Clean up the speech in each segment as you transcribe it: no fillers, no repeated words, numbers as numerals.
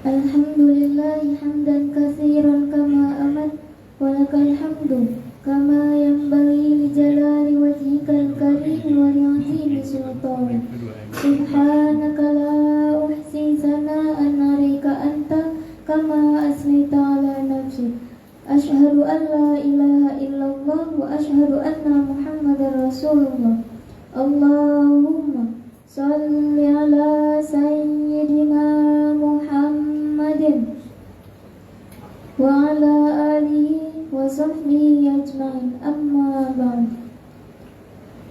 Alhamdulillah hamdan katsiran kama amat walakal hamdu kama yanbaghi li jalali wajhikal karim wa li'azimi sultanik. Subhanaka la uhsi sana'an 'alaika anta kama asnaita 'ala nafsi. Asyhadu an la ilaha illallah wa asyhadu anna Muhammadar Rasulullah. Allahumma shalli ala sayyidina Muhammadin wa ala alihi wa sahbihi ajma'in. Amma ba'd.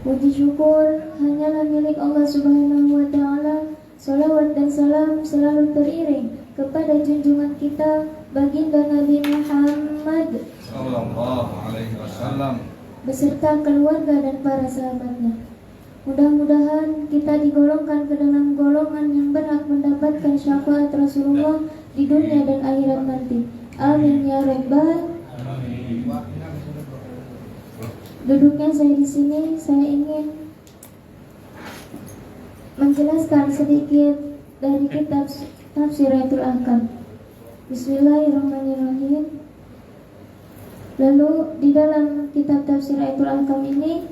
Puji syukur hanyalah milik Allah Subhanahu wa ta'ala. Salawat dan salam selalu teriring kepada junjungan kita baginda Nabi Muhammad sallallahu alaihi wasallam beserta keluarga dan para sahabatnya. Mudah-mudahan kita digolongkan ke dalam golongan yang berhak mendapatkan syafaat Rasulullah di dunia dan akhirat nanti. Amin ya rabbal alamin. Duduknya saya di sini, saya ingin menjelaskan sedikit dari kitab Tafsiratul Ahkam. Bismillahirrahmanirrahim. Lalu di dalam kitab Tafsiratul Ahkam ini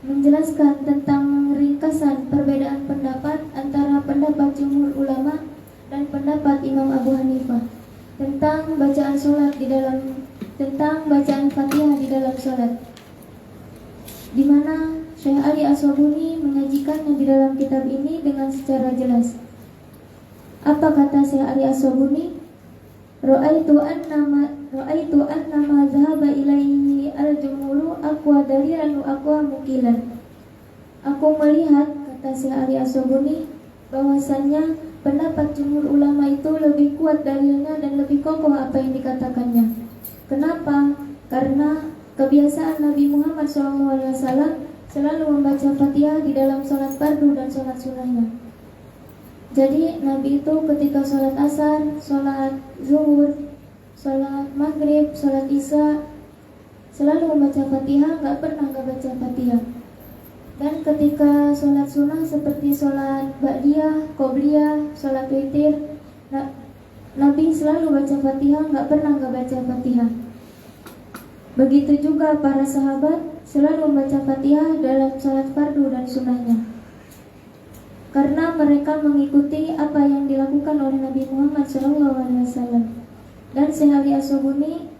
menjelaskan tentang ringkasan perbedaan pendapat antara pendapat jumhur ulama dan pendapat Imam Abu Hanifah tentang bacaan Fatihah di dalam salat, di mana Syekh Ali As-Sabuni menyajikannya di dalam kitab ini dengan secara jelas. Apa kata Syekh Ali As-Sabuni? Ra'aitu anna ma dhahaba ilaihi al-jumhur aqwa dalilan wa aqwa mukilan. Aku melihat, kata Syekh Ali As-Sabuni, bahwasannya pendapat jumhur ulama itu lebih kuat dalilnya dan lebih kokoh apa yang dikatakannya. Kenapa? Karena kebiasaan Nabi Muhammad SAW selalu membaca Fatihah di dalam sholat fardu dan sholat sunnahnya. Jadi Nabi itu ketika sholat asar, sholat zuhur, sholat maghrib, sholat isya selalu membaca Fatihah, nggak pernah nggak baca Fatihah. Dan ketika sholat sunnah seperti sholat ba'diyah, qobliyah, sholat witir, Nabi selalu baca Fatihah, nggak pernah nggak baca Fatihah. Begitu juga para sahabat selalu membaca Fatihah dalam sholat fardu dan sunnahnya, karena mereka mengikuti apa yang dilakukan oleh Nabi Muhammad SAW. Dan Syekh Ali As-Sabuni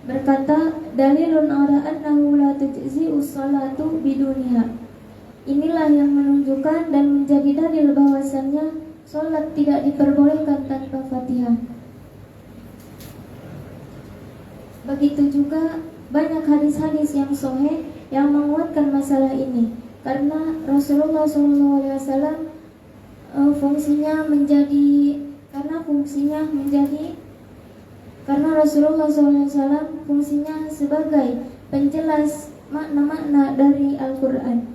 berkata, dalilun ala annahu la tujzi'u sholatu biduniha. Inilah yang menunjukkan dan menjadi dalil bahwasannya sholat tidak diperbolehkan tanpa Fatihah. Begitu juga banyak hadis-hadis yang sahih yang menguatkan masalah ini. Karena Rasulullah SAW karena Rasulullah SAW fungsinya sebagai penjelas makna-makna dari Al-Quran.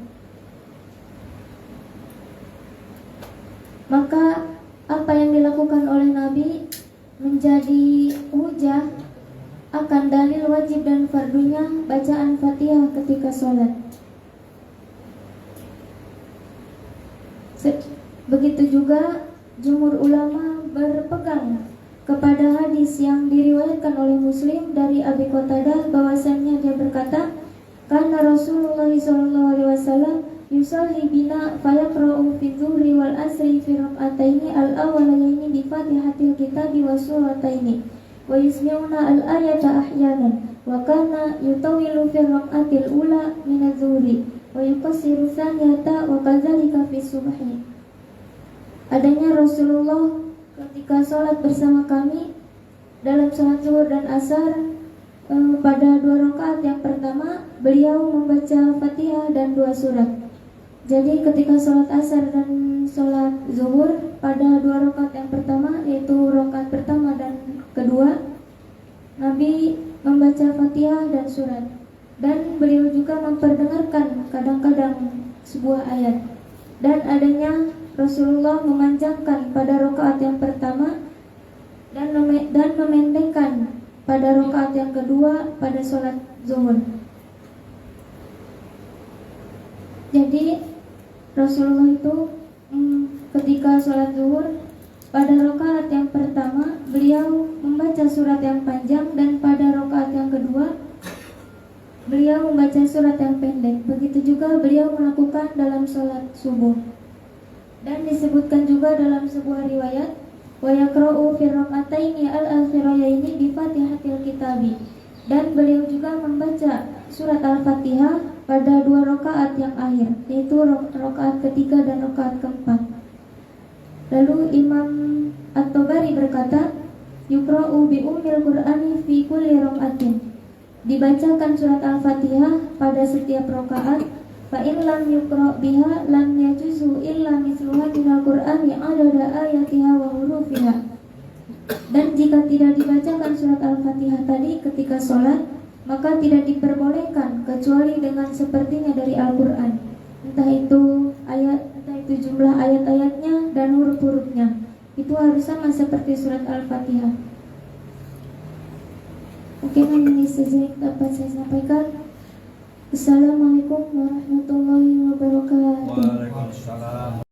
Maka apa yang dilakukan oleh Nabi menjadi hujah akan dalil wajib dan fardunya bacaan Fatihah ketika sholat. Begitu juga jumhur ulama berpegang kepada hadis yang diriwayatkan oleh Muslim dari Abi Qatadah bahwasannya dia berkata, karena Rasulullah SAW yusalli bina fayaqra'u fi dhuhri wal asri fi rak'ataini al-awwalaini bi Fatihatil kitabi wa surataini wa yusmi'una al-ayata ahyanan wa kana yutawilu fi rak'atil ula min adh-dhuhri wa yuqassiru thaniyata wa kadzalika fi subhi. Adanya Rasulullah ketika sholat bersama kami dalam sholat zuhur dan asar, pada 2 rakaat yang pertama beliau membaca Fatihah dan 2 surat. Jadi ketika sholat asar dan sholat zuhur, pada 2 rakaat yang pertama, yaitu rakaat pertama dan kedua, Nabi membaca Fatihah dan surat. Dan beliau juga memperdengarkan kadang-kadang sebuah ayat. Dan adanya Rasulullah memanjangkan pada rakaat yang pertama dan memendekkan pada rakaat yang kedua pada sholat zuhur. Jadi Rasulullah itu ketika sholat zuhur, pada rakaat yang pertama beliau membaca surat yang panjang dan pada rakaat yang kedua beliau membaca surat yang pendek. Begitu juga beliau melakukan dalam sholat subuh. Dan disebutkan juga dalam sebuah riwayat, wa yaqra'u fi rak'ataini al-akhiraini bi Fatihatil Kitabi. Dan beliau juga membaca surat Al-Fatihah pada 2 rakaat yang akhir, yaitu rakaat ketiga dan rakaat keempat. Lalu Imam At-Tabari berkata, yuqra'u bi ummil Qur'ani fi kulli rak'atin. Dibacakan surat Al-Fatihah pada setiap rakaat. Fa in lam yuqra' biha lam yajuzu illa mithlu hadhil Qur'ani adada ayatiha wa hurufiha. Dan jika tidak dibacakan surat Al-Fatihah tadi ketika sholat, maka tidak diperbolehkan kecuali dengan sepertinya dari Al-Quran, entah itu ayat, entah itu jumlah ayat-ayatnya dan huruf-hurufnya. Itu harus sama seperti surat Al-Fatihah. Mungkin ini saja yang dapat saya sampaikan. Assalamualaikum warahmatullahi wabarakatuh. Waalaikumsalam.